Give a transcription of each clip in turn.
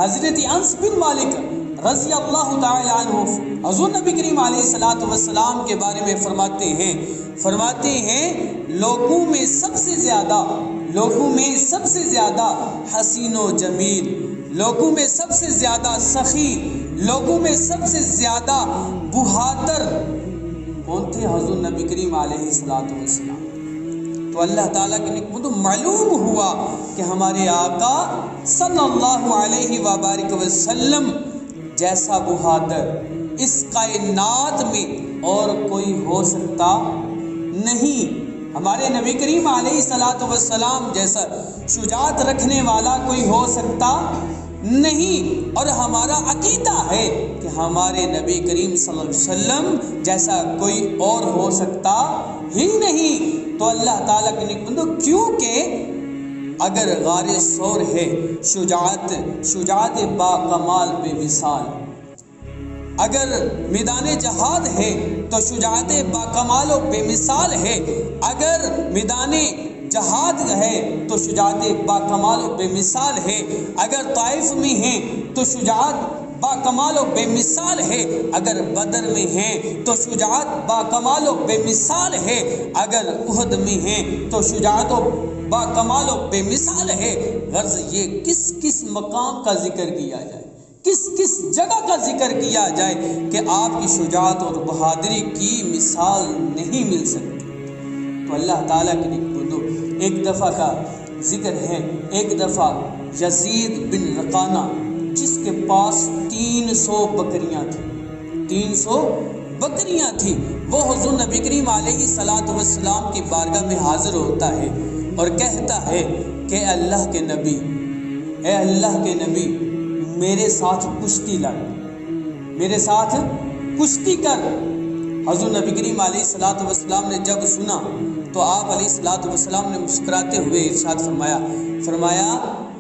حضرت انس بن مالک رضی اللہ تعالی عنہ حضور نبی کریم علیہ الصلوۃ والسلام کے بارے میں فرماتے ہیں لوگوں میں سب سے زیادہ حسین و جمیل، لوگوں میں سب سے زیادہ سخی، لوگوں میں سب سے زیادہ بہادر کون تھے؟ حضور نبی کریم علیہ الصلوۃ والسلام۔ تو اللہ تعالیٰ کے نعمت معلوم ہوا کہ ہمارے آقا صلی اللہ علیہ وآلہ وسلم جیسا بہادر اس کائنات میں اور کوئی ہو سکتا نہیں۔ ہمارے نبی کریم علیہ الصلوۃ والسلام جیسا شجاعت رکھنے والا کوئی ہو سکتا نہیں، اور ہمارا عقیدہ ہے کہ ہمارے نبی کریم صلی اللہ علیہ وسلم جیسا کوئی اور ہو سکتا ہی نہیں۔ تو اللہ تعالیٰ کے نعمت کیونکہ اگر غار ثور ہے شجاعت با کمال بے مثال، اگر میدان جہاد ہے تو شجاعت با کمال و بے مثال ہے، اگر میدان جہاد ہے تو شجاعت با کمال و بے مثال ہے، اگر طائف میں ہیں تو شجاعت با کمال و بے مثال ہے، اگر بدر میں ہیں تو شجاعت با کمال و بے مثال ہے، اگر احد میں ہیں تو شجاعت با کمال و بے مثال ہے۔ غرض یہ کس مقام کا ذکر کیا جائے، کس جگہ کا ذکر کیا جائے کہ آپ کی شجاعت اور بہادری کی مثال نہیں مل سکتی۔ تو اللہ تعالیٰ کی نعمت ایک دفعہ کا ذکر ہے، ایک دفعہ یزید بن رقانہ جس کے پاس 300 بکریاں تھیں، وہ حضور نبی کریم علیہ الصلوۃ والسلام کی بارگاہ میں حاضر ہوتا ہے اور کہتا ہے کہ اے اللہ کے نبی میرے ساتھ کشتی لڑ، میرے ساتھ کشتی کر۔ حضور نبی کریم علیہ الصلوۃ والسلام نے جب سنا تو آپ علیہ الصلوۃ والسلام نے مسکراتے ہوئے ارشاد فرمایا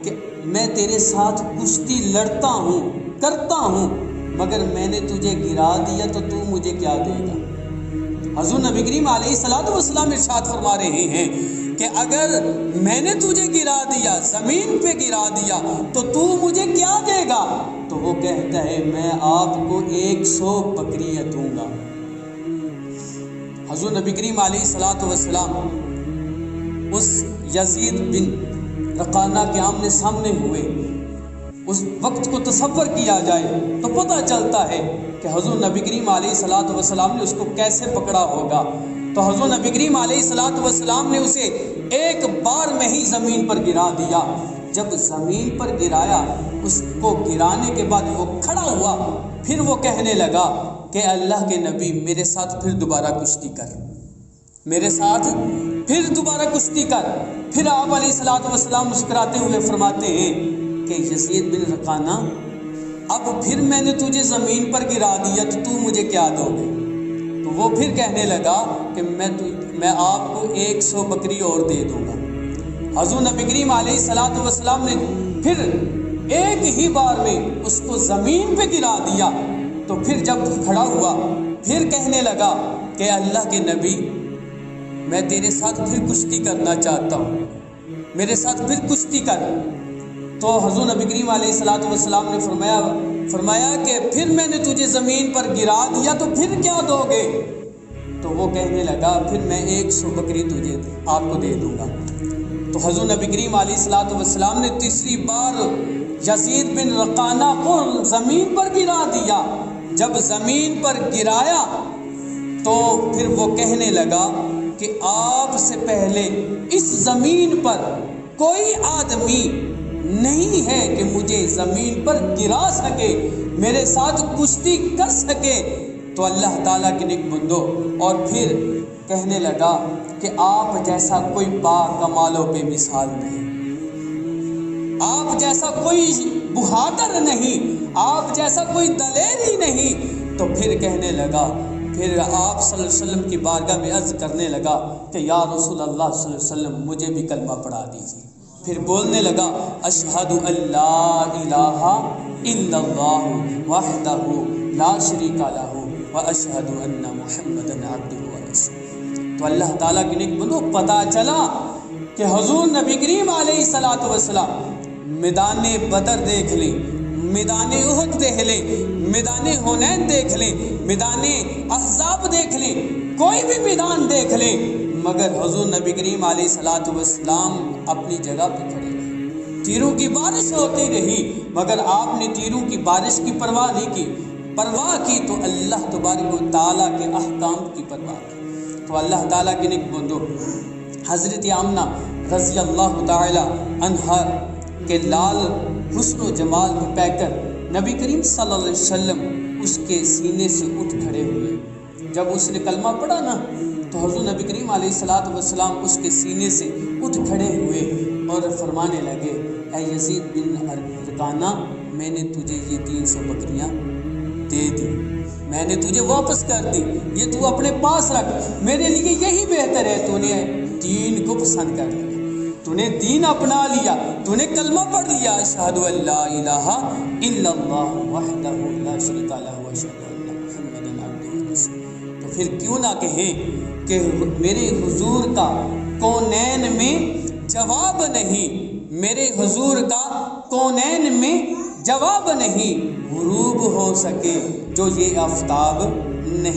کہ میں تیرے ساتھ کشتی لڑتا ہوں، کرتا ہوں، مگر میں نے تجھے گرا دیا تو تو مجھے کیا دے گا؟ حضور نبی کریم علیہ الصلوۃ والسلام ارشاد فرما رہے ہیں کہ اگر میں نے تجھے گرا دیا، زمین پہ گرا دیا، تو مجھے کیا دے گا؟ تو وہ کہتا ہے میں آپ کو 100 بکریاں دوں گا۔ حضور نبی کریم علیہ الصلوۃ والسلام اس یزید بن رقانہ کے آمنے سامنے ہوئے، اس وقت کو تصور کیا جائے تو پتہ چلتا ہے کہ حضور نبی کریم علیہ الصلوۃ والسلام نے اس کو کیسے پکڑا ہوگا۔ تو حضور نبی کریم علیہ الصلوۃ والسلام نے اسے ایک بار میں ہی زمین پر گرا دیا۔ جب زمین پر گرایا، اس کو گرانے کے بعد وہ کھڑا ہوا، پھر وہ کہنے لگا کہ اللہ کے نبی میرے ساتھ پھر دوبارہ کشتی کر، میرے ساتھ پھر دوبارہ کشتی کر۔ پھر آپ علیہ الصلوۃ والسلام مسکراتے ہوئے فرماتے ہیں کہ یزید بن رقانہ اب پھر میں نے تجھے زمین پر گرا دیا تو تو مجھے کیا دو گے؟ تو وہ پھر کہنے لگا کہ میں آپ کو 100 بکری اور دے دوں گا۔ حضور نبی کریم علیہ الصلوۃ والسلام نے پھر ایک ہی بار میں اس کو زمین پہ گرا دیا۔ تو پھر جب کھڑا ہوا پھر کہنے لگا کہ اللہ کے نبی میں تیرے ساتھ پھر کشتی کرنا چاہتا ہوں، میرے ساتھ پھر کشتی کر۔ تو حضور نبی کریم علیہ الصلوۃ والسلام نے فرمایا کہ پھر میں نے تجھے زمین پر گرا دیا تو پھر کیا دو گے؟ تو وہ کہنے لگا پھر میں 100 بکری تجھے آپ کو دے دوں گا۔ تو حضور نبی کریم علیہ الصلوۃ والسلام نے تیسری بار یزید بن رقانہ کو زمین پر گرا دیا۔ جب زمین پر گرایا تو پھر وہ کہنے لگا کہ آپ سے پہلے اس زمین پر کوئی آدمی نہیں ہے کہ مجھے زمین پر گرا سکے، میرے ساتھ کشتی کر سکے۔ تو اللہ تعالیٰ کے نیک بندو اور پھر کہنے لگا کہ آپ جیسا کوئی با کمال و بے مثال نہیں، آپ جیسا کوئی بہادر نہیں، آپ جیسا کوئی دلیر ہی نہیں۔ تو پھر کہنے لگا، پھر آپ صلی اللہ علیہ وسلم کی بارگاہ میں عرض کرنے لگا کہ یا رسول اللہ صلی اللہ علیہ وسلم مجھے بھی کلمہ پڑھا دیجیے۔ پھر بولنے لگا اشہد ان لا الہ الا اللہ وحدہ لا شریک لہ واشہد ان محمدا عبدہ ورسولہ۔ تو اللہ تعالیٰ کے نیک بندو پتہ چلا کہ حضور نبی کریم علیہ الصلوۃ والسلام میدان بدر دیکھ لیں، میدان احد دیکھ لیں، میدان حنین دیکھ لیں، میدان احزاب دیکھ لیں، کوئی بھی میدان دیکھ لیں، مگر حضور نبی کریم علیہ الصلوۃ والسلام اپنی جگہ پہ کھڑے رہے۔ تیروں کی بارش ہوتی رہی مگر آپ نے تیروں کی بارش کی پرواہ نہیں کی، پرواہ کی تو اللہ تبارک و تعالیٰ کے احکام کی پرواہ کی۔ تو اللہ تعالیٰ کے نیک بندو، حضرت آمنہ رضی اللہ تعالی عنہا کے لال حسن و جمال کو پہ کر نبی کریم صلی اللہ علیہ وسلم اس کے سینے سے اٹھ کھڑے ہوئے۔ جب اس نے کلمہ پڑھا نا تو حضور نبی کریم علیہ الصلوۃ والسلام اس کے سینے سے اٹھ کھڑے ہوئے اور فرمانے لگے، اے یزید بن ارقانہ، میں نے تجھے یہ 300 بکریاں دے دی، میں نے تجھے واپس کر دی، یہ تو اپنے پاس رکھ، میرے لیے یہی بہتر ہے۔ تو نے دین کو پسند کر لیا، تو نے دین اپنا لیا، تو نے کلمہ پڑھ لیا، اشہد ان لا الہ الا اللہ وحدہ لا شریک لہ واشہد ان محمدا عبدہ ورسولہ۔ تو پھر کیوں نہ کہیں کہ میرے حضور کا کونین میں جواب نہیں، میرے حضور کا کونین میں جواب نہیں، غروب ہو سکے جو یہ آفتاب نہیں۔